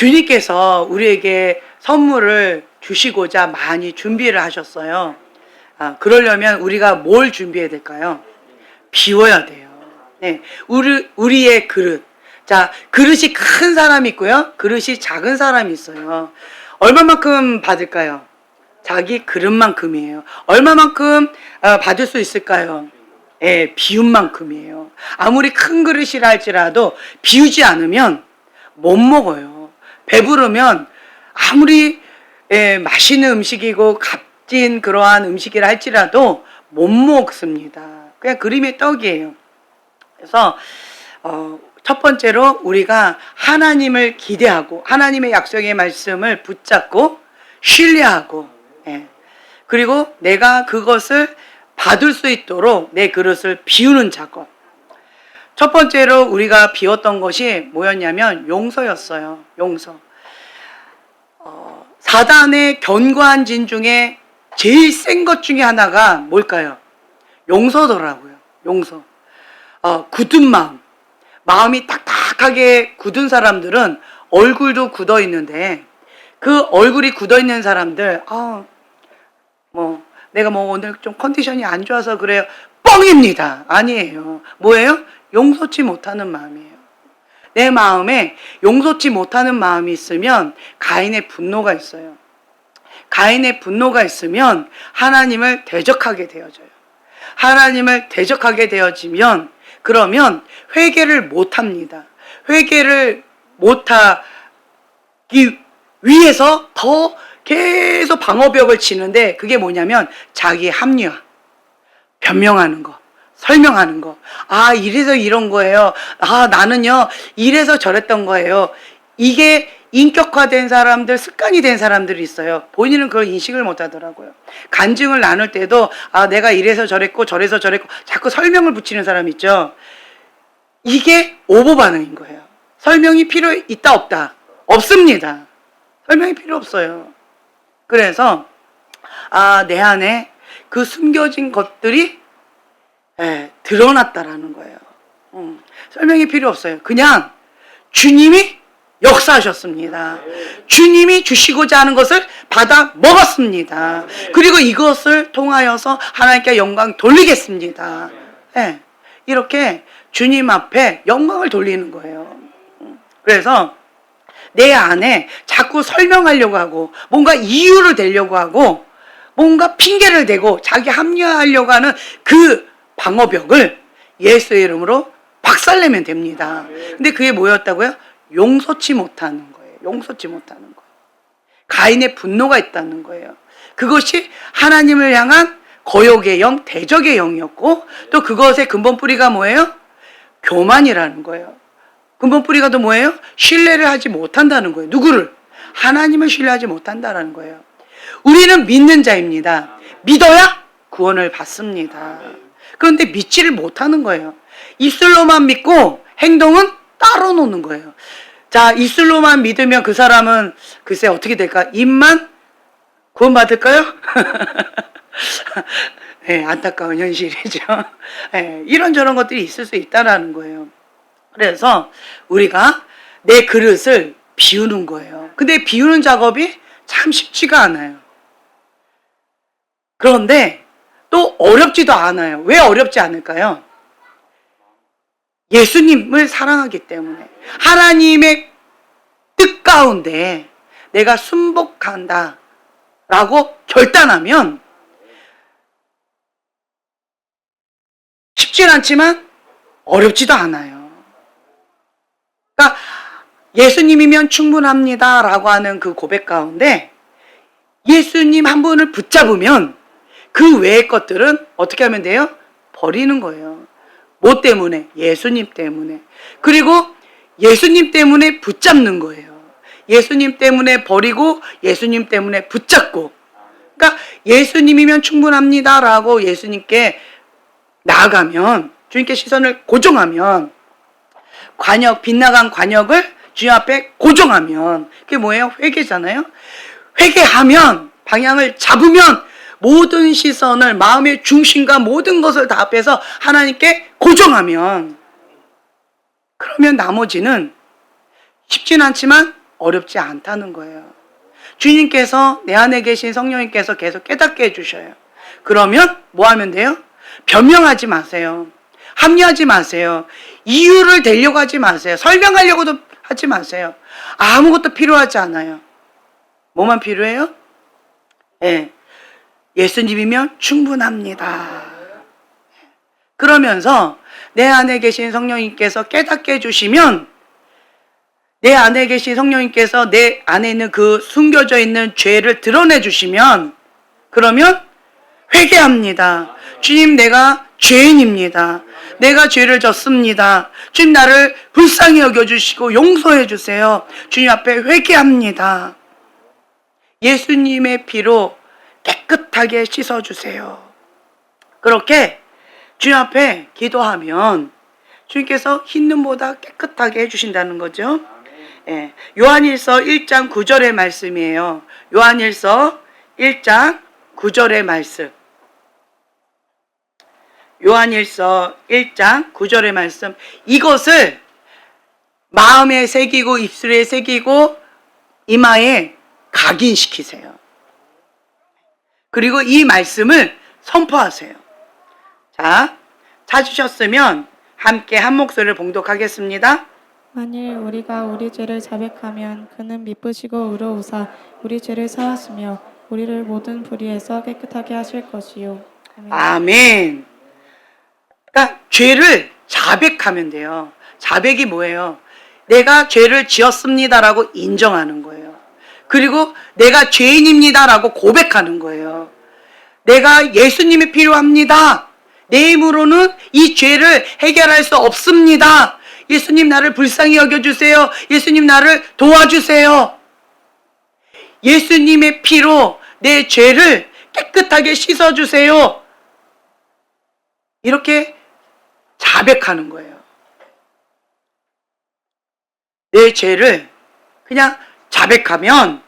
주님께서 우리에게 선물을 주시고자 많이 준비를 하셨어요. 그러려면 우리가 뭘 준비해야 될까요? 비워야 돼요. 네, 우리의 그릇. 자, 그릇이 큰 사람이 있고요. 그릇이 작은 사람이 있어요. 얼마만큼 받을까요? 자기 그릇만큼이에요. 얼마만큼 받을 수 있을까요? 예, 비운 만큼이에요. 아무리 큰 그릇이라 할지라도 비우지 않으면 못 먹어요. 배부르면 아무리 맛있는 음식이고 값진 그러한 음식이라 할지라도 못 먹습니다. 그냥 그림의 떡이에요. 그래서 첫 번째로 우리가 하나님을 기대하고 하나님의 약속의 말씀을 붙잡고 신뢰하고, 그리고 내가 그것을 받을 수 있도록 내 그릇을 비우는 작업. 첫 번째로 우리가 비웠던 것이 뭐였냐면 용서였어요. 용서. 사단의 견고한 진 중에 제일 센 것 중에 하나가 뭘까요? 용서더라고요. 용서. 굳은 마음. 마음이 딱딱하게 굳은 사람들은 얼굴도 굳어 있는데, 그 얼굴이 굳어 있는 사람들, 내가 오늘 좀 컨디션이 안 좋아서 그래요. 뻥입니다. 아니에요. 뭐예요? 용서치 못하는 마음이에요. 내 마음에 용서치 못하는 마음이 있으면 가인의 분노가 있어요. 가인의 분노가 있으면 하나님을 대적하게 되어져요. 하나님을 대적하게 되어지면 그러면 회개를 못합니다. 회개를 못하기 위해서 더 계속 방어벽을 치는데, 그게 뭐냐면 자기의 합리화, 변명하는 거, 설명하는 거. 이래서 이런 거예요. 나는요 이래서 저랬던 거예요. 이게 인격화된 사람들, 습관이 된 사람들이 있어요. 본인은 그걸 인식을 못 하더라고요. 간증을 나눌 때도 내가 이래서 저랬고 저래서 저랬고 자꾸 설명을 붙이는 사람 있죠. 이게 오버 반응인 거예요. 설명이 필요 있다 없다? 없습니다. 설명이 필요 없어요. 그래서 내 안에 그 숨겨진 것들이 드러났다라는 거예요. 설명이 필요 없어요. 그냥 주님이 역사하셨습니다. 주님이 주시고자 하는 것을 받아 먹었습니다. 그리고 이것을 통하여서 하나님께 영광 돌리겠습니다. 이렇게 주님 앞에 영광을 돌리는 거예요. 그래서 내 안에 자꾸 설명하려고 하고 뭔가 이유를 대려고 하고 뭔가 핑계를 대고 자기 합리화하려고 하는 그 방어벽을 예수의 이름으로 박살내면 됩니다. 근데 그게 뭐였다고요? 용서치 못하는 거예요. 용서치 못하는 거. 가인의 분노가 있다는 거예요. 그것이 하나님을 향한 거역의 영, 대적의 영이었고, 또 그것의 근본 뿌리가 뭐예요? 교만이라는 거예요. 근본 뿌리가 또 뭐예요? 신뢰를 하지 못한다는 거예요. 누구를? 하나님을 신뢰하지 못한다는 거예요. 우리는 믿는 자입니다. 믿어야 구원을 받습니다. 그런데 믿지를 못하는 거예요. 입술로만 믿고 행동은 따로 노는 거예요. 자, 입술로만 믿으면 그 사람은 글쎄 어떻게 될까? 입만 구원받을까요? 안타까운 현실이죠. 이런저런 것들이 있을 수 있다는 거예요. 그래서 우리가 내 그릇을 비우는 거예요. 근데 비우는 작업이 참 쉽지가 않아요. 그런데 또 어렵지도 않아요. 왜 어렵지 않을까요? 예수님을 사랑하기 때문에. 하나님의 뜻 가운데 내가 순복한다 라고 결단하면 쉽진 않지만 어렵지도 않아요. 그러니까 예수님이면 충분합니다 라고 하는 그 고백 가운데 예수님 한 분을 붙잡으면 그 외의 것들은 어떻게 하면 돼요? 버리는 거예요. 뭐 때문에? 예수님 때문에. 그리고 예수님 때문에 붙잡는 거예요. 예수님 때문에 버리고 예수님 때문에 붙잡고. 그러니까 예수님이면 충분합니다 라고 예수님께 나아가면, 주님께 시선을 고정하면, 빗나간 관역을 주님 앞에 고정하면, 그게 뭐예요? 회개잖아요. 회개하면, 방향을 잡으면 모든 시선을, 마음의 중심과 모든 것을 다 앞에서 하나님께 고정하면, 그러면 나머지는 쉽진 않지만 어렵지 않다는 거예요. 주님께서 내 안에 계신 성령님께서 계속 깨닫게 해주셔요. 그러면 뭐 하면 돼요? 변명하지 마세요. 합리하지 마세요. 이유를 대려고 하지 마세요. 설명하려고도 하지 마세요. 아무것도 필요하지 않아요. 뭐만 필요해요? 예. 예수님이면 충분합니다. 그러면서 내 안에 계신 성령님께서 깨닫게 해주시면, 내 안에 계신 성령님께서 내 안에 있는 그 숨겨져 있는 죄를 드러내 주시면, 그러면 회개합니다. 주님, 내가 죄인입니다. 내가 죄를 졌습니다. 주님, 나를 불쌍히 여겨주시고 용서해 주세요. 주님 앞에 회개합니다. 예수님의 피로 깨끗하게 씻어주세요. 그렇게 주님 앞에 기도하면 주님께서 흰 눈보다 깨끗하게 해주신다는 거죠. 예, 요한일서 1장 9절의 말씀이에요. 요한일서 1장 9절의 말씀. 요한일서 1장 9절의 말씀. 이것을 마음에 새기고 입술에 새기고 이마에 각인시키세요. 그리고 이 말씀을 선포하세요. 자, 찾으셨으면 함께 한 목소리를 봉독하겠습니다. 만일 우리가 우리 죄를 자백하면 그는 미쁘시고 의로우사 우리 죄를 사하시며 우리를 모든 불의에서 깨끗하게 하실 것이요. 아멘. 아멘. 그러니까 죄를 자백하면 돼요. 자백이 뭐예요? 내가 죄를 지었습니다라고 인정하는 거예요. 그리고 내가 죄인입니다라고 고백하는 거예요. 내가 예수님이 필요합니다. 내 힘으로는 이 죄를 해결할 수 없습니다. 예수님, 나를 불쌍히 여겨주세요. 예수님, 나를 도와주세요. 예수님의 피로 내 죄를 깨끗하게 씻어주세요. 이렇게 자백하는 거예요. 내 죄를 그냥 자백하면,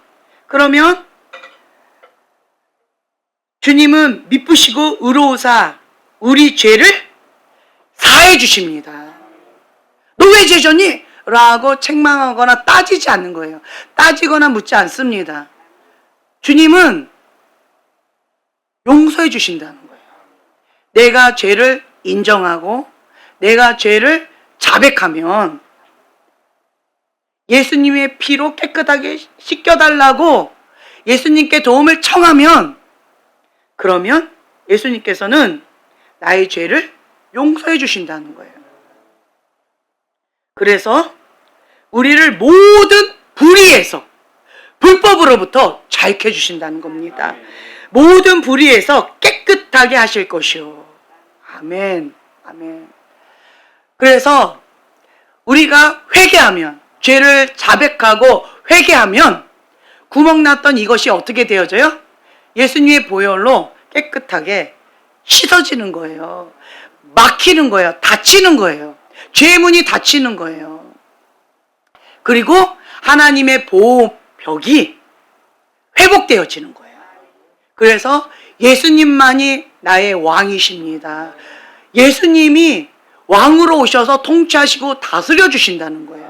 그러면 주님은 미쁘시고 의로우사 우리 죄를 사해 주십니다. 너 왜 죄 졌니? 라고 책망하거나 따지지 않는 거예요. 따지거나 묻지 않습니다. 주님은 용서해 주신다는 거예요. 내가 죄를 인정하고 내가 죄를 자백하면 예수님의 피로 깨끗하게 씻겨달라고 예수님께 도움을 청하면, 그러면 예수님께서는 나의 죄를 용서해 주신다는 거예요. 그래서 우리를 모든 불의에서, 불법으로부터 자유케 주신다는 겁니다. 모든 불의에서 깨끗하게 하실 것이요. 아멘. 아멘. 그래서 우리가 회개하면, 죄를 자백하고 회개하면 구멍 났던 이것이 어떻게 되어져요? 예수님의 보혈로 깨끗하게 씻어지는 거예요. 막히는 거예요. 닫히는 거예요. 죄의 문이 닫히는 거예요. 그리고 하나님의 보호벽이 회복되어지는 거예요. 그래서 예수님만이 나의 왕이십니다. 예수님이 왕으로 오셔서 통치하시고 다스려 주신다는 거예요.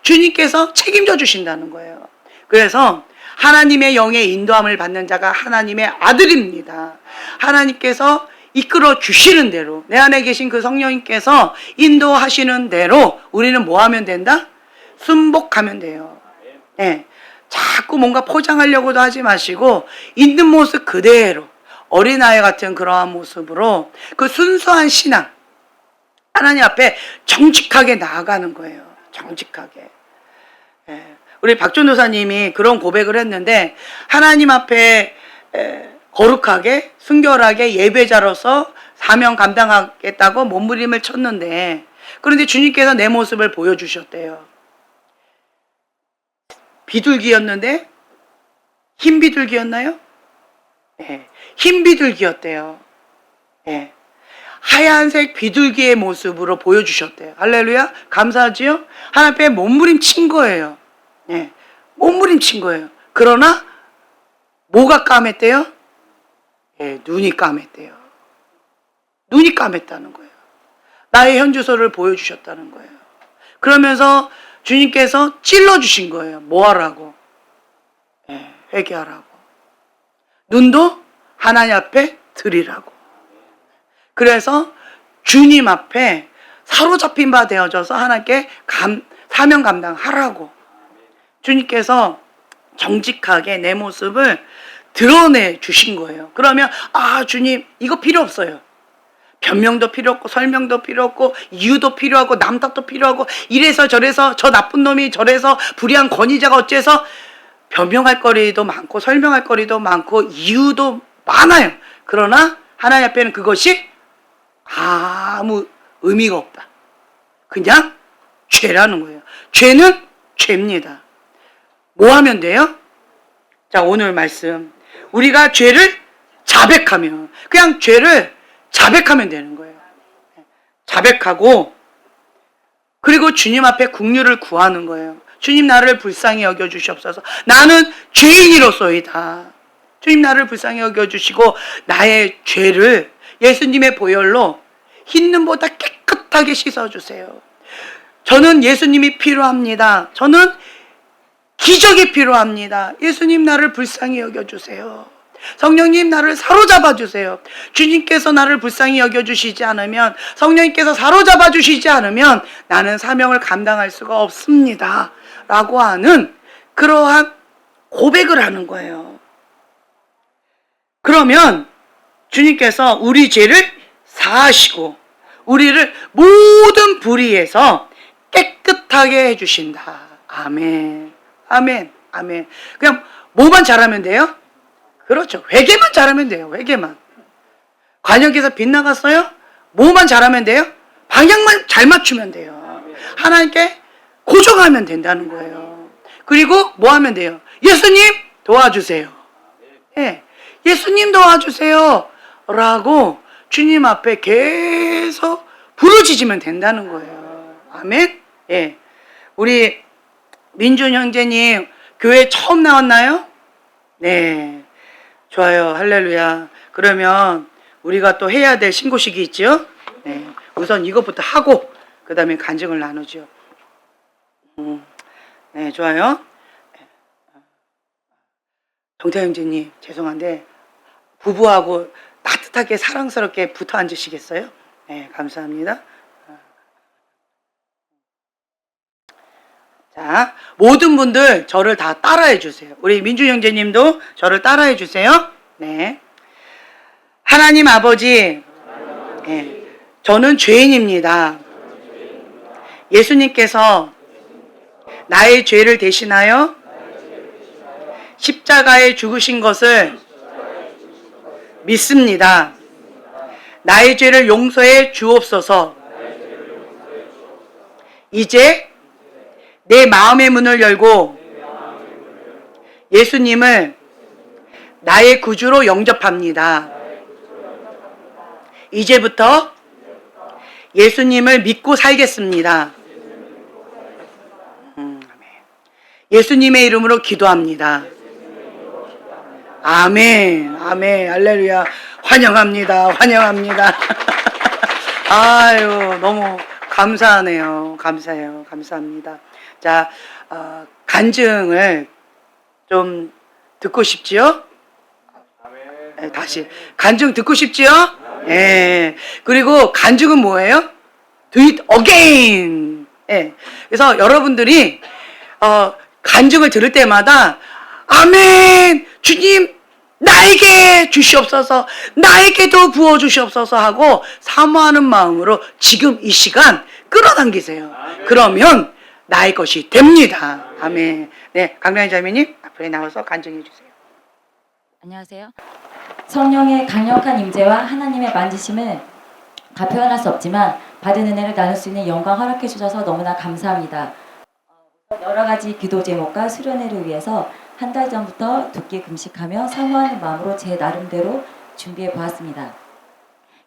주님께서 책임져 주신다는 거예요. 그래서 하나님의 영의 인도함을 받는 자가 하나님의 아들입니다. 하나님께서 이끌어 주시는 대로, 내 안에 계신 그 성령님께서 인도하시는 대로 우리는 뭐 하면 된다? 순복하면 돼요. 네. 자꾸 뭔가 포장하려고도 하지 마시고 있는 모습 그대로, 어린아이 같은 그러한 모습으로 그 순수한 신앙, 하나님 앞에 정직하게 나아가는 거예요. 정직하게. 예. 우리 박전도사님이 그런 고백을 했는데, 하나님 앞에 거룩하게 순결하게 예배자로서 사명 감당하겠다고 몸부림을 쳤는데, 그런데 주님께서 내 모습을 보여주셨대요. 비둘기였는데 흰 비둘기였나요? 예. 흰 비둘기였대요. 예. 하얀색 비둘기의 모습으로 보여주셨대요. 할렐루야. 감사하지요? 하나님 앞에 몸부림 친 거예요. 예. 몸부림 친 거예요. 그러나 뭐가 까맸대요? 예, 눈이 까맸대요. 눈이 까맸다는 거예요. 나의 현주소를 보여주셨다는 거예요. 그러면서 주님께서 찔러주신 거예요. 뭐 하라고? 회개하라고. 눈도 하나님 앞에 드리라고. 그래서 주님 앞에 사로잡힌 바 되어져서 하나님께 사명 감당하라고. 주님께서 정직하게 내 모습을 드러내 주신 거예요. 그러면 주님 이거 필요 없어요. 변명도 필요 없고 설명도 필요 없고 이유도 필요하고 남탓도 필요하고 이래서 저래서 저 나쁜 놈이 저래서 불의한 권위자가 어째서 변명할 거리도 많고 설명할 거리도 많고 이유도 많아요. 그러나 하나님 앞에는 그것이 아무 의미가 없다. 그냥 죄라는 거예요. 죄는 죄입니다. 뭐 하면 돼요? 자, 오늘 말씀. 우리가 죄를 자백하면, 그냥 죄를 자백하면 되는 거예요. 자백하고, 그리고 주님 앞에 긍휼을 구하는 거예요. 주님 나를 불쌍히 여겨주시옵소서. 나는 죄인이로소이다. 주님 나를 불쌍히 여겨주시고 나의 죄를 예수님의 보혈로 흰 눈보다 깨끗하게 씻어주세요. 저는 예수님이 필요합니다. 저는 기적이 필요합니다. 예수님 나를 불쌍히 여겨주세요. 성령님 나를 사로잡아 주세요. 주님께서 나를 불쌍히 여겨주시지 않으면, 성령님께서 사로잡아 주시지 않으면 나는 사명을 감당할 수가 없습니다. 라고 하는 그러한 고백을 하는 거예요. 그러면 주님께서 우리 죄를 사하시고 우리를 모든 불의에서 깨끗하게 해주신다. 아멘. 아멘. 아멘. 그냥 뭐만 잘하면 돼요? 그렇죠. 회개만 잘하면 돼요. 회개만. 관역에서 빗나갔어요? 뭐만 잘하면 돼요? 방향만 잘 맞추면 돼요. 하나님께 고정하면 된다는 거예요. 그리고 뭐 하면 돼요? 예수님 도와주세요. 예, 예수님 도와주세요. 라고 주님 앞에 계속 부르짖으면 된다는 거예요. 아멘. 예, 우리 민준 형제님 교회 처음 나왔나요? 네, 좋아요. 할렐루야. 그러면 우리가 또 해야 될 신고식이 있죠? 네, 우선 이것부터 하고 그 다음에 간증을 나누죠. 네, 좋아요. 정태 형제님 죄송한데 부부하고 따뜻하게 사랑스럽게 붙어 앉으시겠어요? 네, 감사합니다. 자, 모든 분들 저를 다 따라해 주세요. 우리 민주 형제님도 저를 따라해 주세요. 네. 하나님 아버지, 네, 저는 죄인입니다. 예수님께서 나의 죄를 대신하여 십자가에 죽으신 것을 믿습니다. 나의 죄를 용서해 주옵소서. 이제 내 마음의 문을 열고 예수님을 나의 구주로 영접합니다. 이제부터 예수님을 믿고 살겠습니다. 예수님의 이름으로 기도합니다. 아멘, 아멘, 할렐루야. 환영합니다, 환영합니다. 아유, 너무 감사하네요. 감사해요, 감사합니다. 자, 간증을 좀 듣고 싶지요? 네, 다시 간증 듣고 싶지요? 예. 그리고 간증은 뭐예요? Do it again. 예. 그래서 여러분들이 간증을 들을 때마다 아멘, 주님 나에게 주시옵소서, 나에게도 부어 주시옵소서 하고 사모하는 마음으로 지금 이 시간 끌어당기세요. 그러면 나의 것이 됩니다. 아멘. 네, 강량희 자매님 앞으로 나와서 간증해 주세요. 안녕하세요. 성령의 강력한 임재와 하나님의 만지심을 다 표현할 수 없지만 받은 은혜를 나눌 수 있는 영광 허락해 주셔서 너무나 감사합니다. 여러 가지 기도 제목과 수련회를 위해서 한 달 전부터 두끼 금식하며 사모하는 마음으로 제 나름대로 준비해 보았습니다.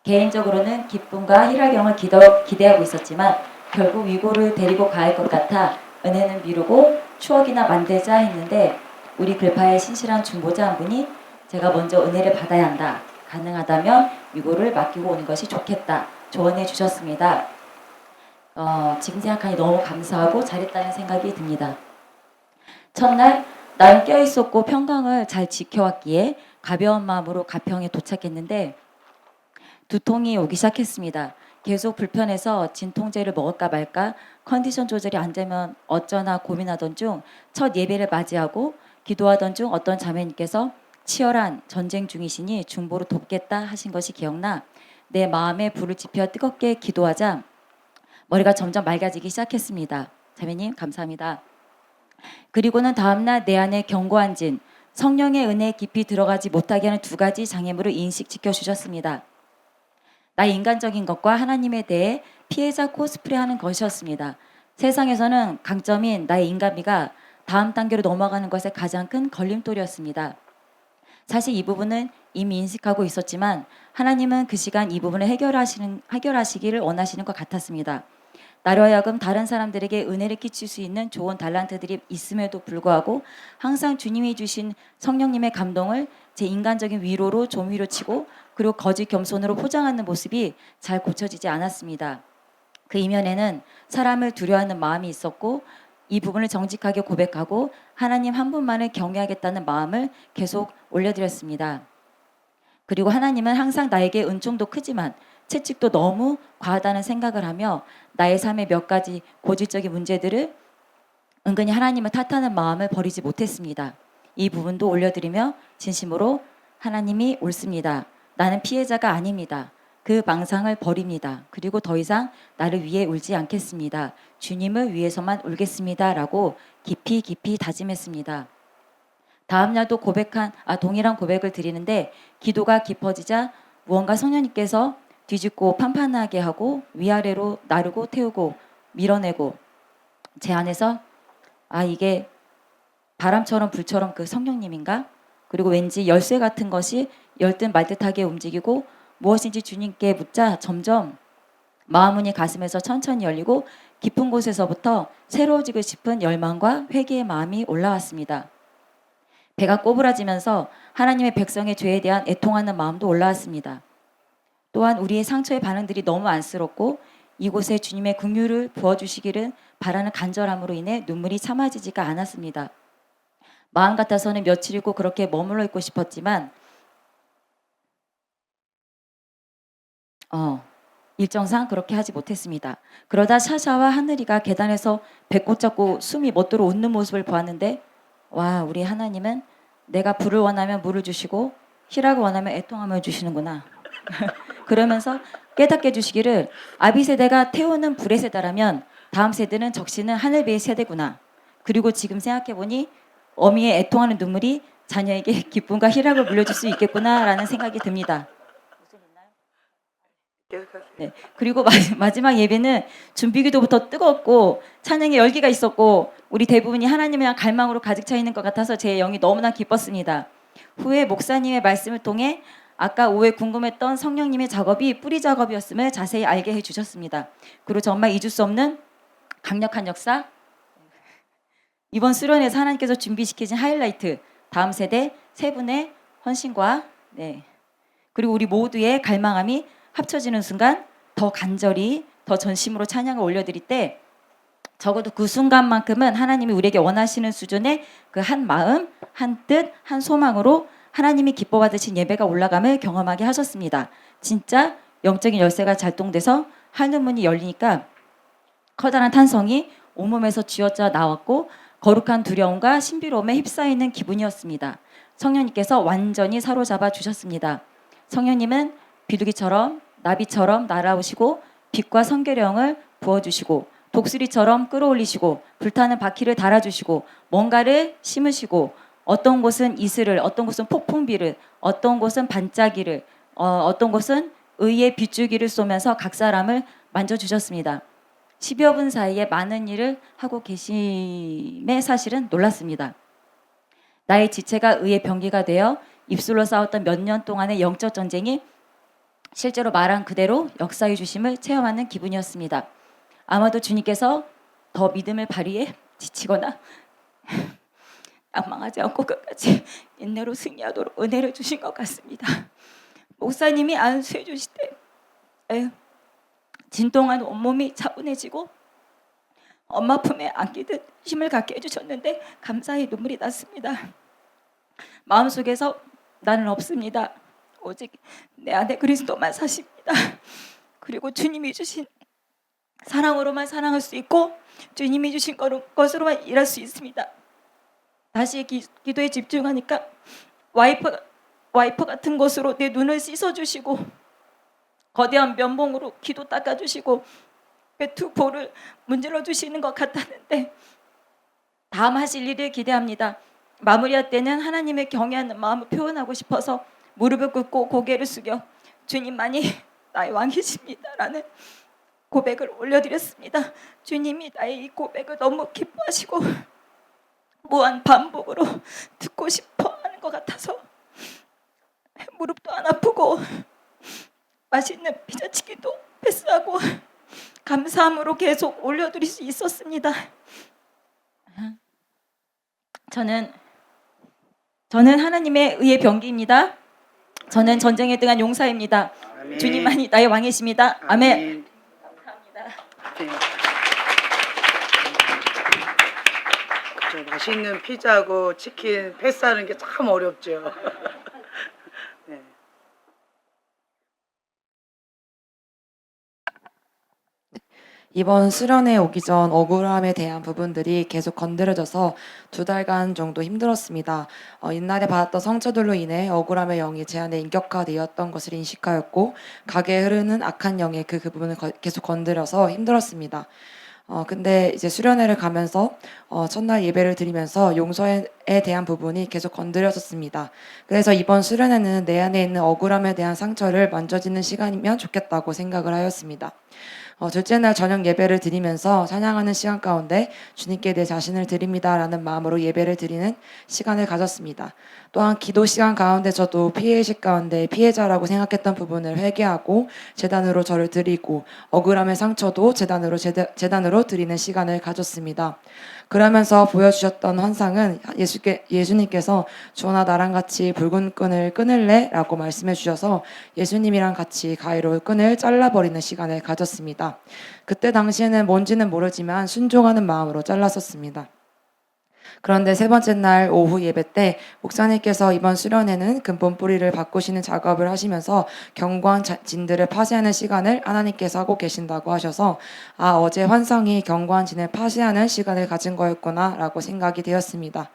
개인적으로는 기쁨과 희락영을 기대하고 있었지만 결국 위고를 데리고 갈 것 같아 은혜는 미루고 추억이나 만들자 했는데 우리 글파의 신실한 중보자 한 분이 제가 먼저 은혜를 받아야 한다. 가능하다면 위고를 맡기고 오는 것이 좋겠다. 조언해 주셨습니다. 지금 생각하니 너무 감사하고 잘했다는 생각이 듭니다. 첫날 나는 껴있었고 평강을 잘 지켜왔기에 가벼운 마음으로 가평에 도착했는데 두통이 오기 시작했습니다. 계속 불편해서 진통제를 먹을까 말까 컨디션 조절이 안 되면 어쩌나 고민하던 중 첫 예배를 맞이하고 기도하던 중 어떤 자매님께서 치열한 전쟁 중이시니 중보로 돕겠다 하신 것이 기억나 내 마음에 불을 지펴 뜨겁게 기도하자 머리가 점점 맑아지기 시작했습니다. 자매님 감사합니다. 그리고는 다음날 내 안에 견고한 진, 성령의 은혜에 깊이 들어가지 못하게 하는 두 가지 장애물을 인식시켜 주셨습니다. 나의 인간적인 것과 하나님에 대해 피해자 코스프레하는 것이었습니다. 세상에서는 강점인 나의 인간미가 다음 단계로 넘어가는 것에 가장 큰 걸림돌이었습니다. 사실 이 부분은 이미 인식하고 있었지만 하나님은 그 시간 이 부분을 해결하시기를 원하시는 것 같았습니다. 나로 하여금 다른 사람들에게 은혜를 끼칠 수 있는 좋은 달란트들이 있음에도 불구하고 항상 주님이 주신 성령님의 감동을 제 인간적인 위로로 조미료 치고 그리고 거짓 겸손으로 포장하는 모습이 잘 고쳐지지 않았습니다. 그 이면에는 사람을 두려워하는 마음이 있었고 이 부분을 정직하게 고백하고 하나님 한 분만을 경외하겠다는 마음을 계속 올려드렸습니다. 그리고 하나님은 항상 나에게 은총도 크지만 채찍도 너무 과하다는 생각을 하며 나의 삶의 몇 가지 고질적인 문제들을 은근히 하나님을 탓하는 마음을 버리지 못했습니다. 이 부분도 올려드리며 진심으로 하나님이 옳습니다. 나는 피해자가 아닙니다. 그 망상을 버립니다. 그리고 더 이상 나를 위해 울지 않겠습니다. 주님을 위해서만 울겠습니다. 라고 깊이 다짐했습니다. 다음 날도 동일한 고백을 드리는데 기도가 깊어지자 무언가 성령님께서 뒤집고 판판하게 하고 위아래로 나르고 태우고 밀어내고 제 안에서 이게 바람처럼 불처럼 그 성령님인가? 그리고 왠지 열쇠 같은 것이 열듯 말듯하게 움직이고 무엇인지 주님께 묻자 점점 마음문이 가슴에서 천천히 열리고 깊은 곳에서부터 새로워지고 싶은 열망과 회개의 마음이 올라왔습니다. 배가 꼬부라지면서 하나님의 백성의 죄에 대한 애통하는 마음도 올라왔습니다. 또한 우리의 상처의 반응들이 너무 안쓰럽고 이곳에 주님의 긍휼을 부어주시기를 바라는 간절함으로 인해 눈물이 참아지지가 않았습니다. 마음 같아서는 며칠이고 그렇게 머물러 있고 싶었지만 일정상 그렇게 하지 못했습니다. 그러다 샤샤와 하늘이가 계단에서 배꼽 잡고 숨이 멎도록 웃는 모습을 보았는데 와, 우리 하나님은 내가 불을 원하면 물을 주시고 희락을 원하면 애통함을 주시는구나. 그러면서 깨닫게 해주시기를 아비 세대가 태우는 불의 세대라면 다음 세대는 적시는 하늘배의 세대구나. 그리고 지금 생각해보니 어미의 애통하는 눈물이 자녀에게 기쁨과 희락을 물려줄 수 있겠구나라는 생각이 듭니다. 네. 그리고 마지막 예배는 준비기도부터 뜨겁고 찬양의 열기가 있었고 우리 대부분이 하나님에 대한 갈망으로 가득 차 있는 것 같아서 제 영이 너무나 기뻤습니다. 후에 목사님의 말씀을 통해 아까 오해 궁금했던 성령님의 작업이 뿌리 작업이었음을 자세히 알게 해주셨습니다. 그리고 정말 잊을 수 없는 강력한 역사, 이번 수련회에서 하나님께서 준비시키신 하이라이트, 다음 세대 세 분의 헌신과 그리고 우리 모두의 갈망함이 합쳐지는 순간 더 간절히 더 전심으로 찬양을 올려드릴 때 적어도 그 순간만큼은 하나님이 우리에게 원하시는 수준의 그 한 마음, 한 뜻, 한 소망으로 하나님이 기뻐 받으신 예배가 올라감을 경험하게 하셨습니다. 진짜 영적인 열쇠가 작동돼서 하늘문이 열리니까 커다란 탄성이 온몸에서 쥐어짜 나왔고 거룩한 두려움과 신비로움에 휩싸이는 기분이었습니다. 성령님께서 완전히 사로잡아 주셨습니다. 성령님은 비둘기처럼 나비처럼 날아오시고 빛과 성결형을 부어주시고 독수리처럼 끌어올리시고 불타는 바퀴를 달아주시고 뭔가를 심으시고 어떤 곳은 이슬을, 어떤 곳은 폭풍비를, 어떤 곳은 반짝이를, 어떤 곳은 의의 빗줄기를 쏘면서 각 사람을 만져주셨습니다. 10여 분 사이에 많은 일을 하고 계심에 사실은 놀랐습니다. 나의 지체가 의의 병기가 되어 입술로 싸웠던 몇 년 동안의 영적 전쟁이 실제로 말한 그대로 역사해 주심을 체험하는 기분이었습니다. 아마도 주님께서 더 믿음을 발휘해 지치거나 낭망하지 않고 끝까지 인내로 승리하도록 은혜를 주신 것 같습니다. 목사님이 안수해 주실 때 진동한 온몸이 차분해지고 엄마 품에 안기듯 힘을 갖게 해주셨는데 감사히 눈물이 났습니다. 마음속에서 나는 없습니다. 오직 내 안에 그리스도만 사십니다. 그리고 주님이 주신 사랑으로만 사랑할 수 있고 주님이 주신 것으로만 일할 수 있습니다. 다시 기도에 집중하니까 와이프 같은 것으로 내 눈을 씻어주시고 거대한 면봉으로 귀도 닦아주시고 두 볼을 문질러 주시는 것 같았는데 다음 하실 일을 기대합니다. 마무리할 때는 하나님의 경외하는 마음을 표현하고 싶어서 무릎을 꿇고 고개를 숙여 주님만이 나의 왕이십니다라는 고백을 올려드렸습니다. 주님이 나의 이 고백을 너무 기뻐하시고 무한 반복으로 듣고 싶어 하는 것 같아서 무릎도 안 아프고 맛있는 피자치기도 패스하고 감사함으로 계속 올려드릴 수 있었습니다. 저는 하나님의 의의 병기입니다. 저는 전쟁에 등한 용사입니다. 아멘. 주님만이 나의 왕이십니다. 아멘. 아멘. 감사합니다. 네. 그쵸, 맛있는 피자하고 치킨 패스하는 게 참 어렵죠. 네. 이번 수련회 오기 전 억울함에 대한 부분들이 계속 건드려져서 2달간 정도 힘들었습니다. 옛날에 받았던 상처들로 인해 억울함의 영이 제 안에 인격화되었던 것을 인식하였고 가게에 흐르는 악한 영의 그 부분을 계속 건드려서 힘들었습니다. 근데 이제 수련회를 가면서 첫날 예배를 드리면서 용서에 대한 부분이 계속 건드려졌습니다. 그래서 이번 수련회는 내 안에 있는 억울함에 대한 상처를 만져지는 시간이면 좋겠다고 생각을 하였습니다. 둘째 날 저녁 예배를 드리면서 찬양하는 시간 가운데 주님께 내 자신을 드립니다라는 마음으로 예배를 드리는 시간을 가졌습니다. 또한 기도 시간 가운데 저도 피해의식 가운데 피해자라고 생각했던 부분을 회개하고 제단으로 저를 드리고 억울함의 상처도 제단으로 드리는 시간을 가졌습니다. 그러면서 보여주셨던 환상은 예수님께서 주원아 나랑 같이 붉은 끈을 끊을래? 라고 말씀해 주셔서 예수님이랑 같이 가위로 끈을 잘라버리는 시간을 가졌습니다. 그때 당시에는 뭔지는 모르지만 순종하는 마음으로 잘랐었습니다. 그런데 세 번째 날 오후 예배 때 목사님께서 이번 수련회는 근본 뿌리를 바꾸시는 작업을 하시면서 경관진들을 파쇄하는 시간을 하나님께서 하고 계신다고 하셔서 어제 환상이 경관진을 파쇄하는 시간을 가진 거였구나 라고 생각이 되었습니다.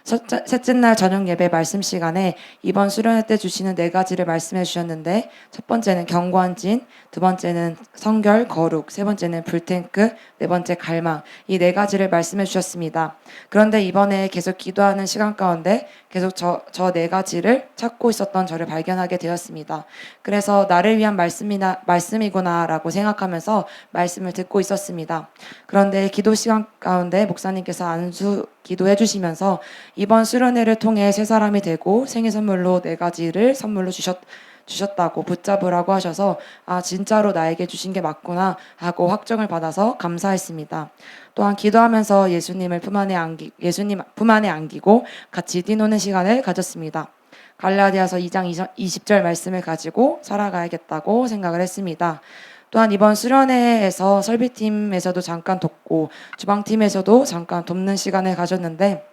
셋째 날 저녁 예배 말씀 시간에 이번 수련회 때 주시는 4가지를 말씀해 주셨는데 첫 번째는 경관진, 두 번째는 성결, 거룩, 세 번째는 불탱크, 네 번째 갈망, 이 4가지를 말씀해 주셨습니다. 그런데 이번에 계속 기도하는 시간 가운데 계속 저 4가지를 찾고 있었던 저를 발견하게 되었습니다. 그래서 나를 위한 말씀이구나 라고 생각하면서 말씀을 듣고 있었습니다. 그런데 기도 시간 가운데 목사님께서 안수 기도해 주시면서 이번 수련회를 통해 새 사람이 되고 생일 선물로 4가지를 선물로 주셨다고 붙잡으라고 하셔서 진짜로 나에게 주신 게 맞구나 하고 확정을 받아서 감사했습니다. 또한 기도하면서 예수님 품 안에 안기고 같이 뛰노는 시간을 가졌습니다. 갈라디아서 2장 20절 말씀을 가지고 살아가야겠다고 생각을 했습니다. 또한 이번 수련회에서 설비팀에서도 잠깐 돕고 주방팀에서도 잠깐 돕는 시간을 가졌는데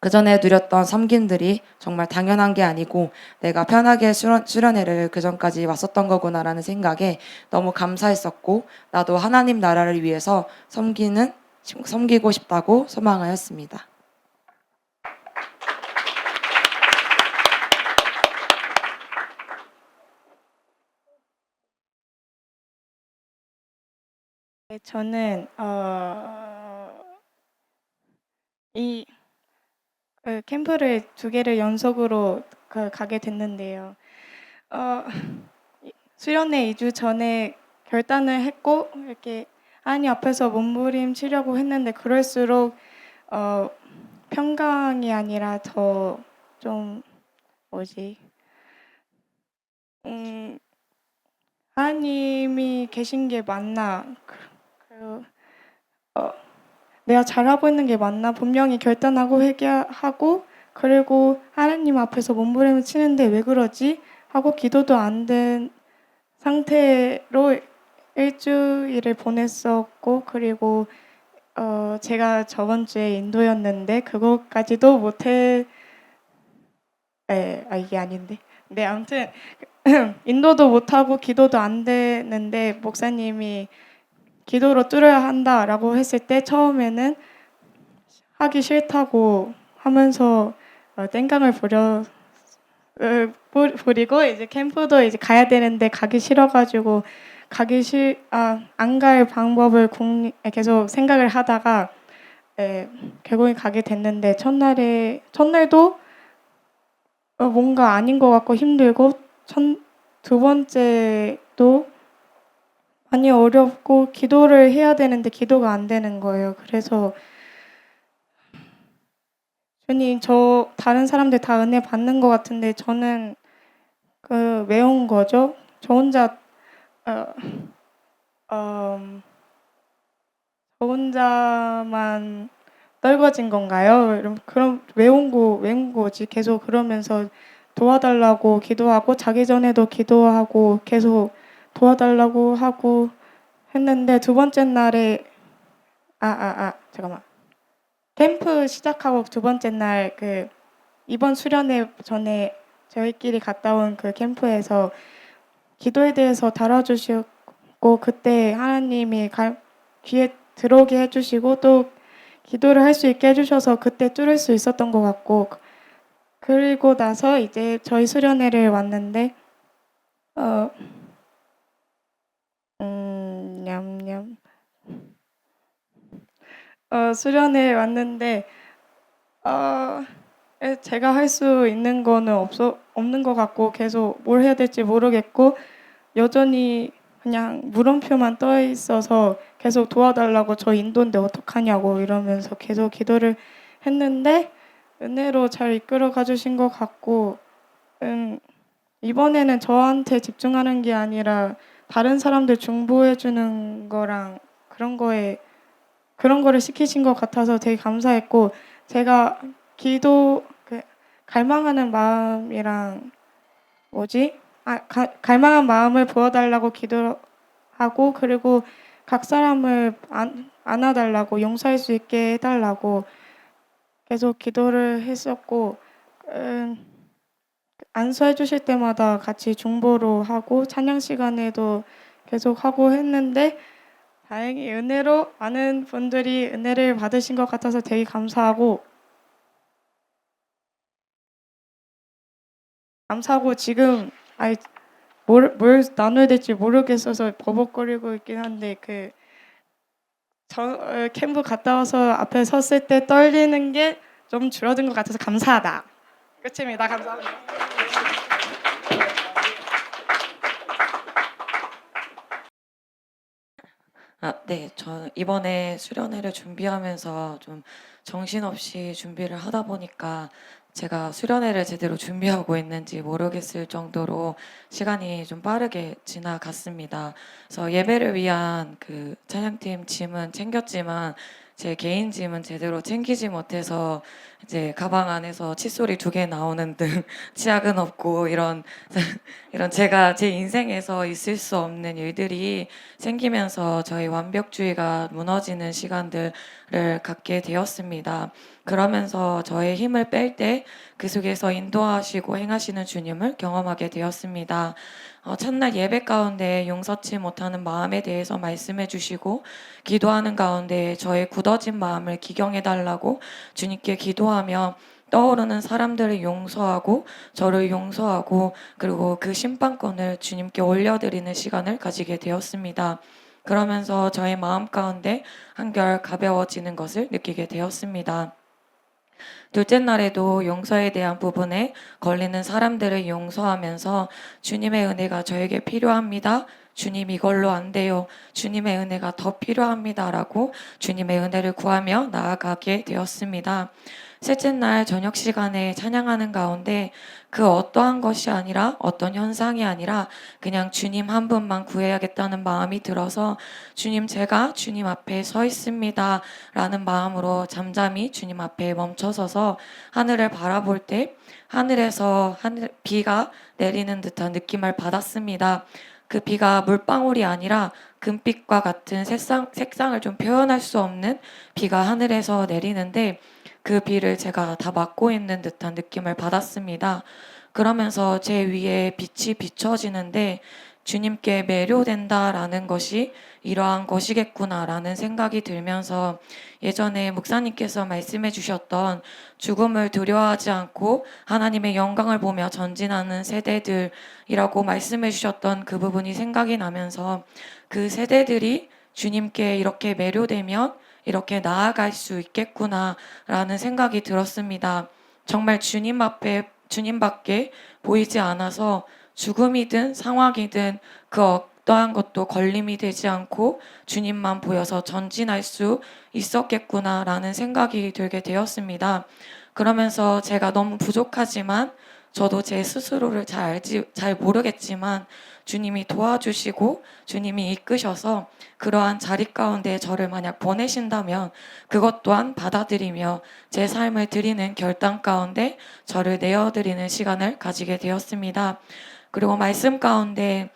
그 전에 누렸던 섬김들이 정말 당연한 게 아니고 내가 편하게 수련회를 그 전까지 왔었던 거구나라는 생각에 너무 감사했었고 나도 하나님 나라를 위해서 섬기고 싶다고 소망하였습니다. 네, 저는 이 캠프를 2개를 연속으로 가게 됐는데요. 수련회 2주 전에 결단을 했고 이렇게 하나님 앞에서 몸부림치려고 했는데 그럴수록 평강이 아니라 더 좀 하나님이 계신 게 맞나? 그리고 내가 잘하고 있는 게 맞나? 분명히 결단하고 회개하고 그리고 하나님 앞에서 몸부림을 치는데 왜 그러지? 하고 기도도 안 된 상태로 일주일을 보냈었고, 그리고 제가 저번 주에 인도였는데 그것까지도 못해. 이게 아닌데. 네, 아무튼 인도도 못하고 기도도 안 되는데 목사님이 기도로 뚫어야 한다라고 했을 때 처음에는 하기 싫다고 하면서 땡깡을 부리고 이제 캠프도 이제 가야 되는데 가기 싫어가지고 안 갈 방법을 계속 생각을 하다가 결국에 가게 됐는데 첫날도 뭔가 아닌 것 같고 힘들고 두 번째도 많이 어렵고 기도를 해야 되는데 기도가 안 되는 거예요. 그래서 주님, 저 다른 사람들 다 은혜 받는 것 같은데 저는 왜 온 거죠? 저 혼자 어, 저 혼자만 떨궈진 건가요? 그럼 왜 온 거지? 계속 그러면서 도와달라고 기도하고 자기 전에도 기도하고 계속 도와달라고 하고 했는데 두 번째 날에 잠깐만. 캠프 시작하고 두 번째 날 이번 수련회 전에 저희끼리 갔다 온 그 캠프에서 기도에 대해서 다뤄주시고 그때 하나님이 귀에 들어오게 해주시고 또 기도를 할 수 있게 해주셔서 그때 뚫을 수 있었던 것 같고 그리고 나서 이제 저희 수련회를 왔는데 냠냠 수련회 왔는데 제가 할 수 있는 거는 없는 것 같고 계속 뭘 해야 될지 모르겠고 여전히 그냥 물음표만 떠 있어서 계속 도와달라고 저 인도인데 어떡하냐고 이러면서 계속 기도를 했는데 은혜로 잘 이끌어 가주신 것 같고 이번에는 저한테 집중하는 게 아니라 다른 사람들 중보해 주는 거랑 그런 거를 시키신 것 같아서 되게 감사했고 제가 갈망하는 마음이랑 갈망한 마음을 보여달라고 기도하고 그리고 각 사람을 안아달라고 용서할 수 있게 해달라고 계속 기도를 했었고 안수해 주실 때마다 같이 중보로 하고 찬양 시간에도 계속 하고 했는데 다행히 은혜로 많은 분들이 은혜를 받으신 것 같아서 되게 감사하고 지금 뭘 나눠야 될지 모르겠어서 버벅거리고 있긴 한데 캠프 갔다 와서 앞에 섰을 때 떨리는 게 좀 줄어든 것 같아서 감사하다. 끝입니다. 감사합니다. 네. 저 이번에 수련회를 준비하면서 좀 정신없이 준비를 하다 보니까 제가 수련회를 제대로 준비하고 있는지 모르겠을 정도로 시간이 좀 빠르게 지나갔습니다. 그래서 예배를 위한 찬양팀 짐은 챙겼지만 제 개인 짐은 제대로 챙기지 못해서 이제 가방 안에서 칫솔이 2개 나오는 등 치약은 없고 이런 제가 제 인생에서 있을 수 없는 일들이 생기면서 저희 완벽주의가 무너지는 시간들을 갖게 되었습니다. 그러면서 저의 힘을 뺄 때 그 속에서 인도하시고 행하시는 주님을 경험하게 되었습니다. 첫날 예배 가운데 용서치 못하는 마음에 대해서 말씀해 주시고 기도하는 가운데 저의 굳어진 마음을 기경해 달라고 주님께 기도하며 떠오르는 사람들을 용서하고 저를 용서하고 그리고 그 심판권을 주님께 올려드리는 시간을 가지게 되었습니다. 그러면서 저의 마음 가운데 한결 가벼워지는 것을 느끼게 되었습니다. 둘째 날에도 용서에 대한 부분에 걸리는 사람들을 용서하면서 주님의 은혜가 저에게 필요합니다. 주님 이걸로 안 돼요. 주님의 은혜가 더 필요합니다라고 주님의 은혜를 구하며 나아가게 되었습니다. 셋째 날 저녁 시간에 찬양하는 가운데 그 어떠한 것이 아니라 어떤 현상이 아니라 그냥 주님 한 분만 구해야겠다는 마음이 들어서 주님 제가 주님 앞에 서 있습니다 라는 마음으로 잠잠히 주님 앞에 멈춰서서 하늘을 바라볼 때 하늘에서 비가 내리는 듯한 느낌을 받았습니다. 그 비가 물방울이 아니라 금빛과 같은 색상을 좀 표현할 수 없는 비가 하늘에서 내리는데 그 비를 제가 다 막고 있는 듯한 느낌을 받았습니다. 그러면서 제 위에 빛이 비춰지는데 주님께 매료된다라는 것이 이러한 것이겠구나라는 생각이 들면서 예전에 목사님께서 말씀해 주셨던 죽음을 두려워하지 않고 하나님의 영광을 보며 전진하는 세대들이라고 말씀해 주셨던 그 부분이 생각이 나면서 그 세대들이 주님께 이렇게 매료되면 이렇게 나아갈 수 있겠구나라는 생각이 들었습니다. 정말 주님밖에 보이지 않아서 죽음이든 상황이든 그 어떠한 것도 걸림이 되지 않고 주님만 보여서 전진할 수 있었겠구나라는 생각이 들게 되었습니다. 그러면서 제가 너무 부족하지만 저도 제 스스로를 잘 모르겠지만 주님이 도와주시고 주님이 이끄셔서 그러한 자리 가운데 저를 만약 보내신다면 그것 또한 받아들이며 제 삶을 드리는 결단 가운데 저를 내어드리는 시간을 가지게 되었습니다. 그리고 말씀 가운데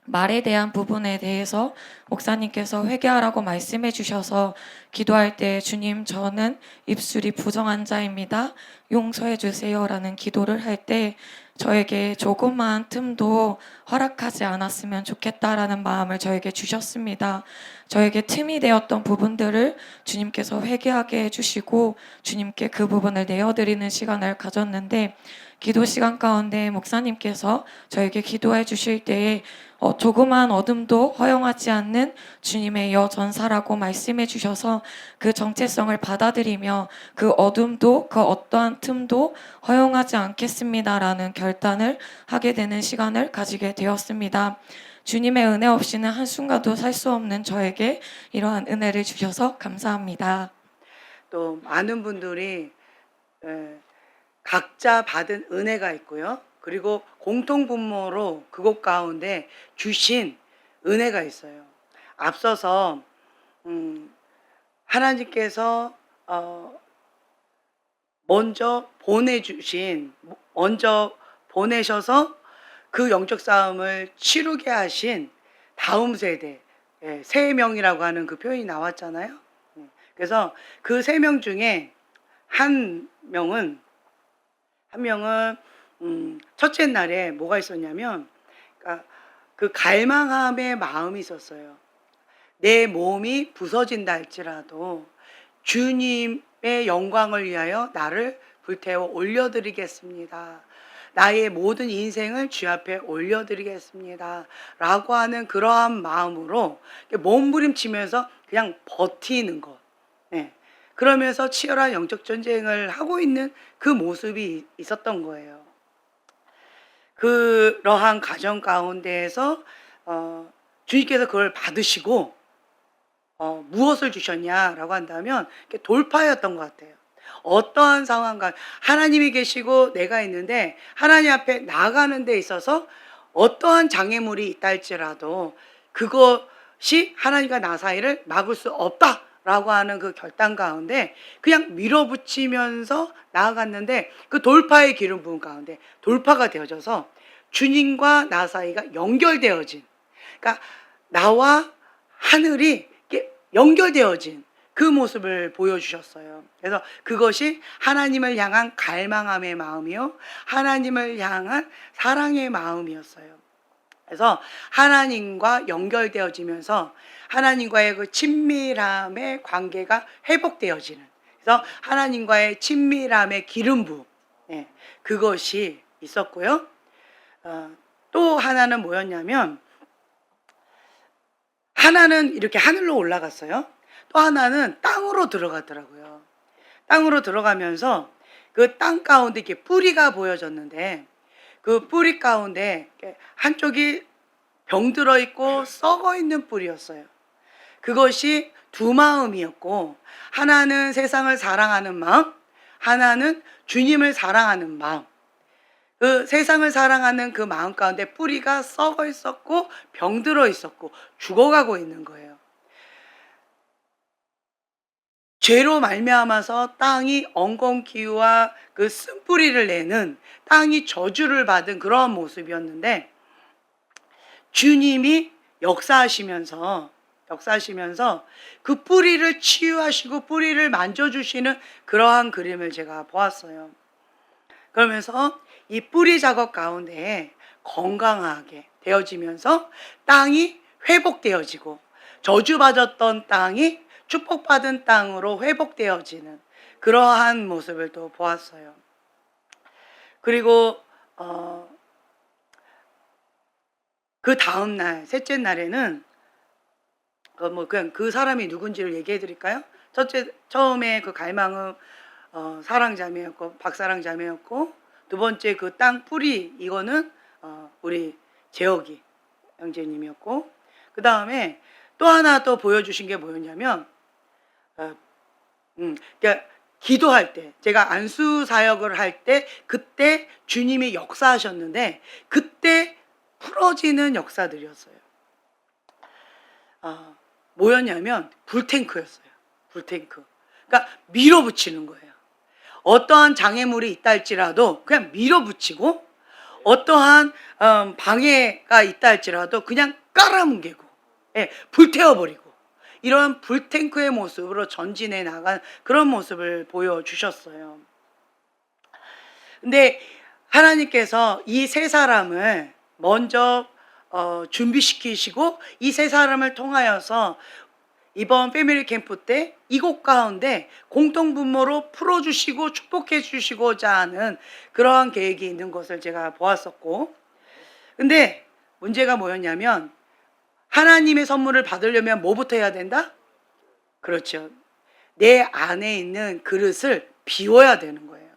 말에 대한 부분에 대해서 목사님께서 회개하라고 말씀해 주셔서 기도할 때 주님 저는 입술이 부정한 자입니다. 용서해 주세요라는 기도를 할 때 저에게 조그마한 틈도 허락하지 않았으면 좋겠다라는 마음을 저에게 주셨습니다. 저에게 틈이 되었던 부분들을 주님께서 회개하게 해주시고 주님께 그 부분을 내어드리는 시간을 가졌는데 기도 시간 가운데 목사님께서 저에게 기도해 주실 때에 조그만 어둠도 허용하지 않는 주님의 여전사라고 말씀해 주셔서 그 정체성을 받아들이며 그 어둠도 그 어떠한 틈도 허용하지 않겠습니다라는 결단을 하게 되는 시간을 가지게 되었습니다. 주님의 은혜 없이는 한순간도 살 수 없는 저에게 이러한 은혜를 주셔서 감사합니다. 또 많은 분들이 각자 받은 은혜가 있고요. 그리고 공통 분모로 그곳 가운데 주신 은혜가 있어요. 앞서서 하나님께서 먼저 보내셔서 그 영적 싸움을 치르게 하신 다음 세대, 3명이라고 하는 그 표현이 나왔잖아요. 그래서 그 3명 중에 한 명은 첫째 날에 뭐가 있었냐면, 그러니까 그 갈망함의 마음이 있었어요. 내 몸이 부서진다 할지라도 주님의 영광을 위하여 나를 불태워 올려드리겠습니다. 나의 모든 인생을 주 앞에 올려드리겠습니다. 라고 하는 그러한 마음으로 몸부림치면서 그냥 버티는 것. 네. 그러면서 치열한 영적 전쟁을 하고 있는 그 모습이 있었던 거예요. 그러한 가정 가운데에서 주님께서 그걸 받으시고 무엇을 주셨냐라고 한다면 돌파였던 것 같아요. 어떠한 상황과 하나님이 계시고 내가 있는데 하나님 앞에 나아가는 데 있어서 어떠한 장애물이 있다 할지라도 그것이 하나님과 나 사이를 막을 수 없다라고 하는 그 결단 가운데 그냥 밀어붙이면서 나아갔는데 그 돌파의 기름 부음 가운데 돌파가 되어져서 주님과 나 사이가 연결되어진, 그러니까 나와 하늘이 연결되어진 그 모습을 보여주셨어요. 그래서 그것이 하나님을 향한 갈망함의 마음이요, 하나님을 향한 사랑의 마음이었어요. 그래서 하나님과 연결되어지면서 하나님과의 그 친밀함의 관계가 회복되어지는, 그래서 하나님과의 친밀함의 기름 부음, 그것이 있었고요. 또 하나는 뭐였냐면, 하나는 이렇게 하늘로 올라갔어요. 또 하나는 땅으로 들어가더라고요. 땅으로 들어가면서 그 땅 가운데 이렇게 뿌리가 보여졌는데 그 뿌리 가운데 한쪽이 병들어 있고 썩어 있는 뿌리였어요. 그것이 두 마음이었고, 하나는 세상을 사랑하는 마음, 하나는 주님을 사랑하는 마음. 그 세상을 사랑하는 그 마음 가운데 뿌리가 썩어 있었고 병들어 있었고 죽어가고 있는 거예요. 죄로 말미암아서 땅이 엉겅퀴와 그 쓴뿌리를 내는, 땅이 저주를 받은 그러한 모습이었는데, 주님이 역사하시면서 그 뿌리를 치유하시고 뿌리를 만져주시는 그러한 그림을 제가 보았어요. 그러면서 이 뿌리 작업 가운데 건강하게 되어지면서 땅이 회복되어지고 저주받았던 땅이 축복받은 땅으로 회복되어지는 그러한 모습을 또 보았어요. 그리고 그 다음 날, 셋째 날에는 그냥 그 사람이 누군지를 얘기해 드릴까요? 처음에 그 갈망은 사랑자매였고 박사랑자매였고, 두 번째 그 땅 뿌리 이거는 우리 재혁이 형제님이었고, 그 다음에 또 하나 또 보여주신 게 뭐였냐면 그러니까 기도할 때, 제가 안수 사역을 할 때 그때 주님이 역사하셨는데 그때 풀어지는 역사들이었어요. 뭐였냐면 불탱크였어요. 불탱크. 그러니까 밀어붙이는 거예요. 어떠한 장애물이 있다 할지라도 그냥 밀어붙이고, 어떠한 방해가 있다 할지라도 그냥 깔아뭉개고, 예, 불태워버리고, 이런 불탱크의 모습으로 전진해 나간 그런 모습을 보여주셨어요. 근데 하나님께서 이 세 사람을 먼저 준비시키시고 이 세 사람을 통하여서 이번 패밀리 캠프 때 이곳 가운데 공통분모로 풀어주시고 축복해 주시고자 하는 그러한 계획이 있는 것을 제가 보았었고, 근데 문제가 뭐였냐면 하나님의 선물을 받으려면 뭐부터 해야 된다? 그렇죠. 내 안에 있는 그릇을 비워야 되는 거예요.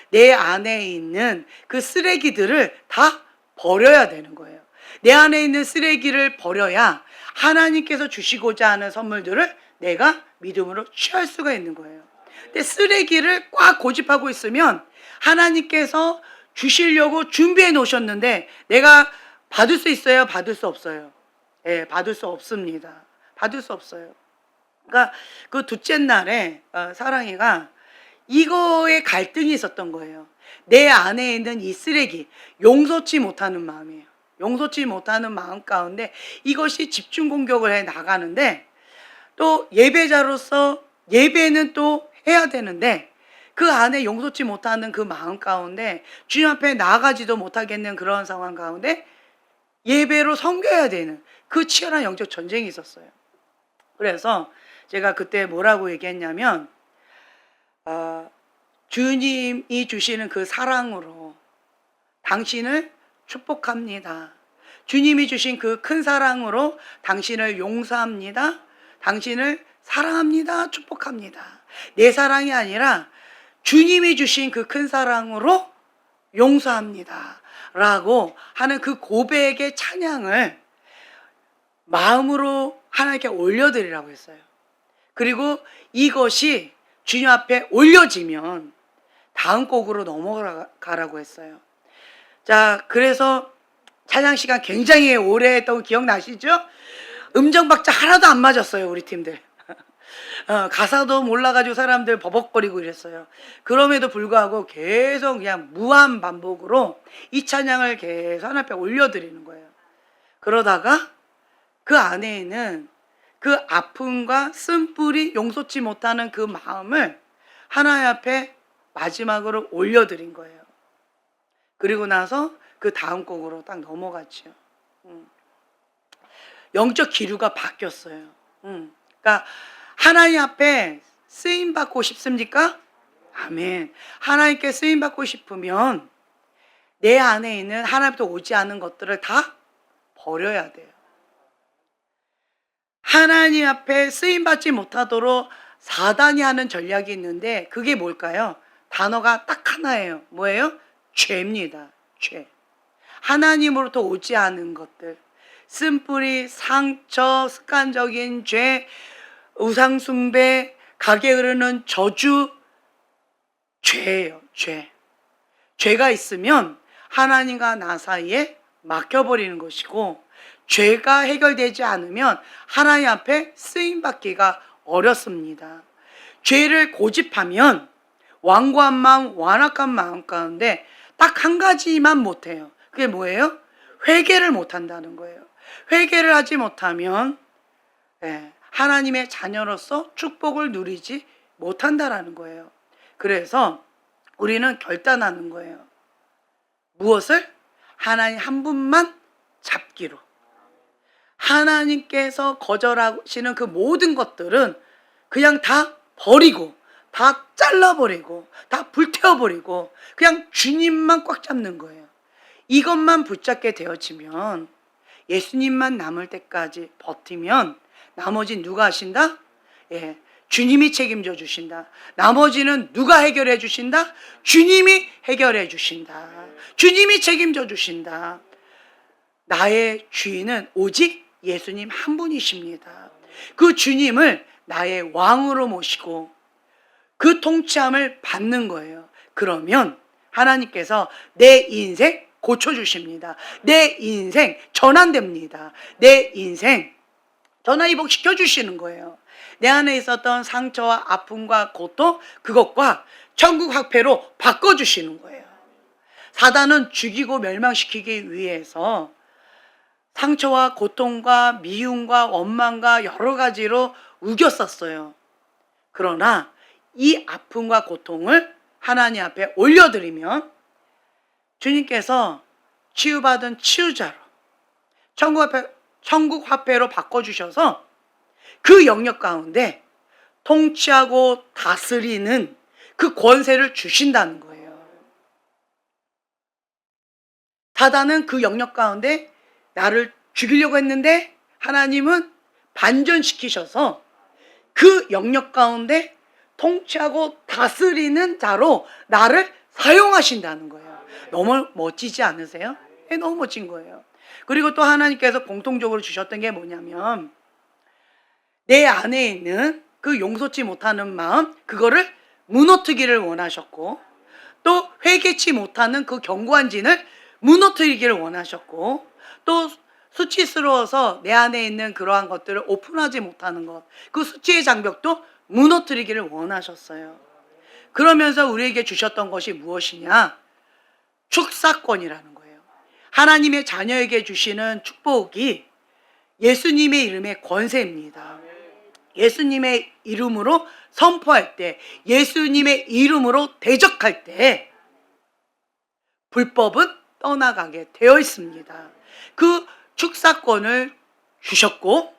내 안에 있는 그 쓰레기들을 다 버려야 되는 거예요. 내 안에 있는 쓰레기를 버려야 하나님께서 주시고자 하는 선물들을 내가 믿음으로 취할 수가 있는 거예요. 근데 쓰레기를 꽉 고집하고 있으면 하나님께서 주시려고 준비해 놓으셨는데 내가 받을 수 있어요? 받을 수 없어요? 예, 받을 수 없습니다. 받을 수 없어요. 그러니까 그 둘째 날에 사랑이가 이거에 갈등이 있었던 거예요. 내 안에 있는 이 쓰레기, 용서치 못하는 마음이에요. 용서치 못하는 마음 가운데 이것이 집중 공격을 해 나가는데, 또 예배자로서 예배는 또 해야 되는데 그 안에 용서치 못하는 그 마음 가운데 주님 앞에 나아가지도 못하겠는 그런 상황 가운데 예배로 섬겨야 되는 그 치열한 영적 전쟁이 있었어요. 그래서 제가 그때 뭐라고 얘기했냐면 주님이 주시는 그 사랑으로 당신을 축복합니다. 주님이 주신 그 큰 사랑으로 당신을 용서합니다. 당신을 사랑합니다. 축복합니다. 내 사랑이 아니라 주님이 주신 그 큰 사랑으로 용서합니다. 라고 하는 그 고백의 찬양을 마음으로 하나님께 올려드리라고 했어요. 그리고 이것이 주님 앞에 올려지면 다음 곡으로 넘어가라고 했어요. 자, 그래서 찬양 시간 굉장히 오래 했던 거 기억나시죠? 음정 박자 하나도 안 맞았어요, 우리 팀들. 가사도 몰라가지고 사람들 버벅거리고 이랬어요. 그럼에도 불구하고 계속 그냥 무한 반복으로 이 찬양을 계속 하나님 앞에 올려드리는 거예요. 그러다가 그 안에 있는 그 아픔과 쓴뿌리 용서치 못하는 그 마음을 하나님 앞에 마지막으로 올려드린 거예요. 그리고 나서 그 다음 곡으로 딱 넘어갔죠. 영적 기류가 바뀌었어요. 그러니까 하나님 앞에 쓰임 받고 싶습니까? 아멘. 하나님께 쓰임 받고 싶으면 내 안에 있는 하나님부터 오지 않은 것들을 다 버려야 돼요. 하나님 앞에 쓰임 받지 못하도록 사단이 하는 전략이 있는데 그게 뭘까요? 단어가 딱 하나예요. 뭐예요? 죄입니다. 죄. 하나님으로부터 오지 않은 것들, 쓴뿌리, 상처, 습관적인 죄, 우상숭배, 가게 흐르는 저주, 죄예요. 죄. 죄가 있으면 하나님과 나 사이에 막혀버리는 것이고, 죄가 해결되지 않으면 하나님 앞에 쓰임받기가 어렵습니다. 죄를 고집하면 완고한 마음, 완악한 마음 가운데 딱 한 가지만 못해요. 그게 뭐예요? 회개를 못한다는 거예요. 회개를 하지 못하면 하나님의 자녀로서 축복을 누리지 못한다라는 거예요. 그래서 우리는 결단하는 거예요. 무엇을? 하나님 한 분만 잡기로. 하나님께서 거절하시는 그 모든 것들은 그냥 다 버리고, 다 잘라버리고, 다 불태워버리고, 그냥 주님만 꽉 잡는 거예요. 이것만 붙잡게 되어지면, 예수님만 남을 때까지 버티면 나머지 누가 하신다? 주님이 책임져 주신다. 나머지는 누가 해결해 주신다? 주님이 해결해 주신다. 주님이 책임져 주신다. 나의 주인은 오직 예수님 한 분이십니다. 그 주님을 나의 왕으로 모시고 그 통치함을 받는 거예요. 그러면 하나님께서 내 인생 고쳐주십니다. 내 인생 전환됩니다. 내 인생 전화위복 시켜주시는 거예요. 내 안에 있었던 상처와 아픔과 고통, 그것과 천국 화폐로 바꿔주시는 거예요. 사단은 죽이고 멸망시키기 위해서 상처와 고통과 미움과 원망과 여러 가지로 우겼었어요. 그러나 이 아픔과 고통을 하나님 앞에 올려드리면 주님께서 치유받은 치유자로 천국 화폐로 바꿔주셔서 그 영역 가운데 통치하고 다스리는 그 권세를 주신다는 거예요. 사단은 그 영역 가운데 나를 죽이려고 했는데 하나님은 반전시키셔서 그 영역 가운데 통치하고 다스리는 자로 나를 사용하신다는 거예요. 너무 멋지지 않으세요? 너무 멋진 거예요. 그리고 또 하나님께서 공통적으로 주셨던 게 뭐냐면 내 안에 있는 그 용서치 못하는 마음, 그거를 무너뜨기를 원하셨고, 또 회개치 못하는 그 견고한 진을 무너뜨리기를 원하셨고, 또 수치스러워서 내 안에 있는 그러한 것들을 오픈하지 못하는 것, 그 수치의 장벽도 무너뜨리기를 원하셨어요. 그러면서 우리에게 주셨던 것이 무엇이냐? 축사권이라는 거예요. 하나님의 자녀에게 주시는 축복이 예수님의 이름의 권세입니다. 예수님의 이름으로 선포할 때, 예수님의 이름으로 대적할 때 불법은 떠나가게 되어 있습니다. 그 축사권을 주셨고,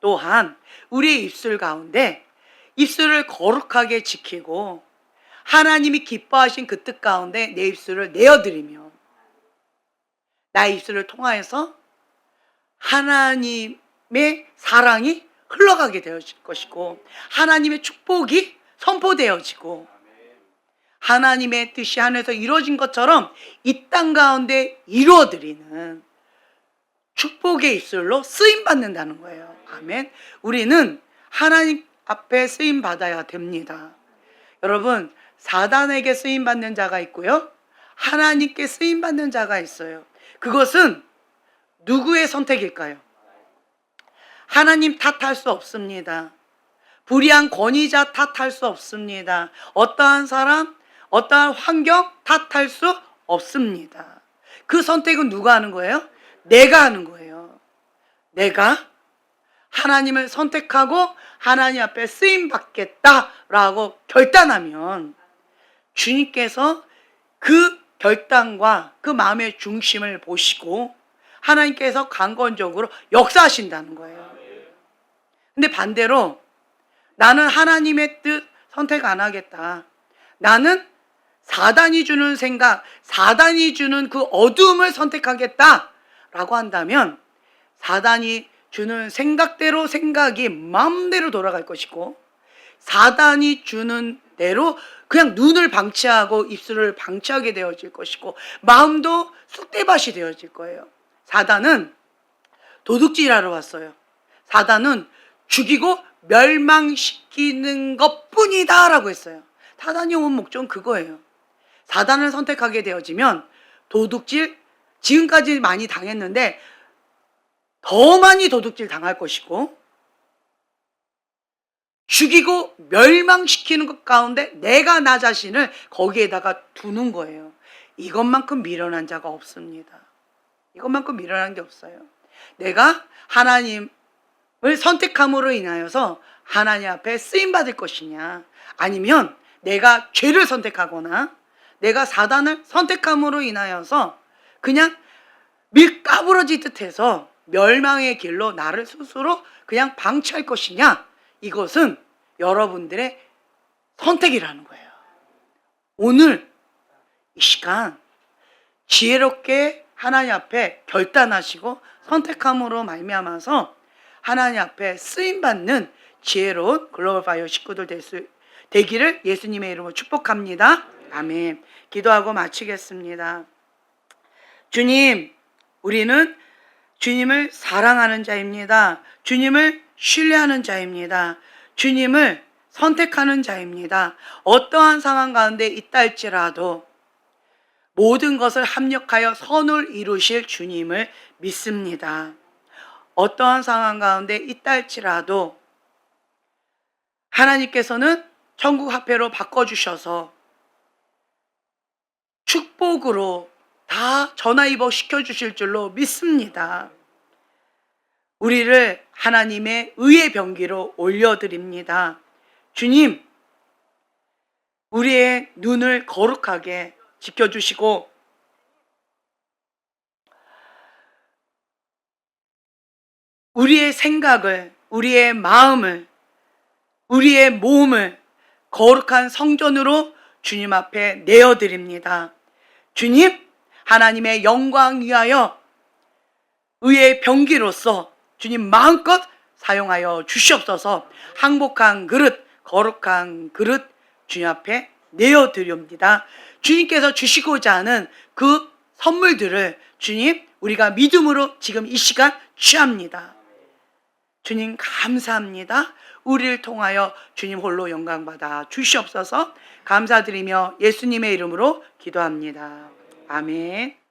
또한 우리의 입술 가운데 입술을 거룩하게 지키고 하나님이 기뻐하신 그 뜻 가운데 내 입술을 내어드리면 나의 입술을 통하여서 하나님의 사랑이 흘러가게 되어질 것이고 하나님의 축복이 선포되어지고 하나님의 뜻이 하늘에서 이루어진 것처럼 이 땅 가운데 이루어드리는 축복의 입술로 쓰임받는다는 거예요. 아멘. 우리는 하나님 앞에 쓰임받아야 됩니다. 여러분, 사단에게 쓰임받는 자가 있고요, 하나님께 쓰임받는 자가 있어요. 그것은 누구의 선택일까요? 하나님 탓할 수 없습니다. 불의한 권위자 탓할 수 없습니다. 어떠한 사람, 어떠한 환경 탓할 수 없습니다. 그 선택은 누가 하는 거예요? 내가 하는 거예요. 내가 하나님을 선택하고 하나님 앞에 쓰임받겠다라고 결단하면 주님께서 그 결단과 그 마음의 중심을 보시고 하나님께서 강권적으로 역사하신다는 거예요. 근데 반대로 나는 하나님의 뜻 선택 안 하겠다, 나는 사단이 주는 생각, 사단이 주는 그 어두움을 선택하겠다라고 한다면 사단이 주는 생각대로 생각이 마음대로 돌아갈 것이고 사단이 주는 대로 그냥 눈을 방치하고 입술을 방치하게 되어질 것이고 마음도 쑥대밭이 되어질 거예요. 사단은 도둑질하러 왔어요. 사단은 죽이고 멸망시키는 것뿐이다 라고 했어요. 사단이 온 목적은 그거예요. 사단을 선택하게 되어지면 도둑질 지금까지 많이 당했는데 더 많이 도둑질 당할 것이고 죽이고 멸망시키는 것 가운데 내가 나 자신을 거기에다가 두는 거예요. 이것만큼 미련한 자가 없습니다. 이것만큼 미련한 게 없어요. 내가 하나님을 선택함으로 인하여서 하나님 앞에 쓰임받을 것이냐, 아니면 내가 죄를 선택하거나 내가 사단을 선택함으로 인하여서 그냥 밀가부러지듯 해서 멸망의 길로 나를 스스로 그냥 방치할 것이냐, 이것은 여러분들의 선택이라는 거예요. 오늘 이 시간 지혜롭게 하나님 앞에 결단하시고 선택함으로 말미암아서 하나님 앞에 쓰임받는 지혜로운 글로벌 파이어 식구들 되기를 예수님의 이름으로 축복합니다. 아멘. 기도하고 마치겠습니다. 주님, 우리는 주님을 사랑하는 자입니다. 주님을 신뢰하는 자입니다. 주님을 선택하는 자입니다. 어떠한 상황 가운데 있다 할지라도 모든 것을 합력하여 선을 이루실 주님을 믿습니다. 어떠한 상황 가운데 있다 할지라도 하나님께서는 천국 화폐로 바꿔주셔서 축복으로 다 전화위복 시켜주실 줄로 믿습니다. 우리를 하나님의 의의 병기로 올려드립니다. 주님, 우리의 눈을 거룩하게 지켜주시고 우리의 생각을, 우리의 마음을, 우리의 몸을 거룩한 성전으로 주님 앞에 내어드립니다. 주님, 하나님의 영광 위하여 의의 병기로서 주님 마음껏 사용하여 주시옵소서. 항복한 그릇, 거룩한 그릇 주님 앞에 내어드립니다. 주님께서 주시고자 하는 그 선물들을 주님, 우리가 믿음으로 지금 이 시간 취합니다. 주님 감사합니다. 우리를 통하여 주님 홀로 영광받아 주시옵소서. 감사드리며 예수님의 이름으로 기도합니다. 아멘.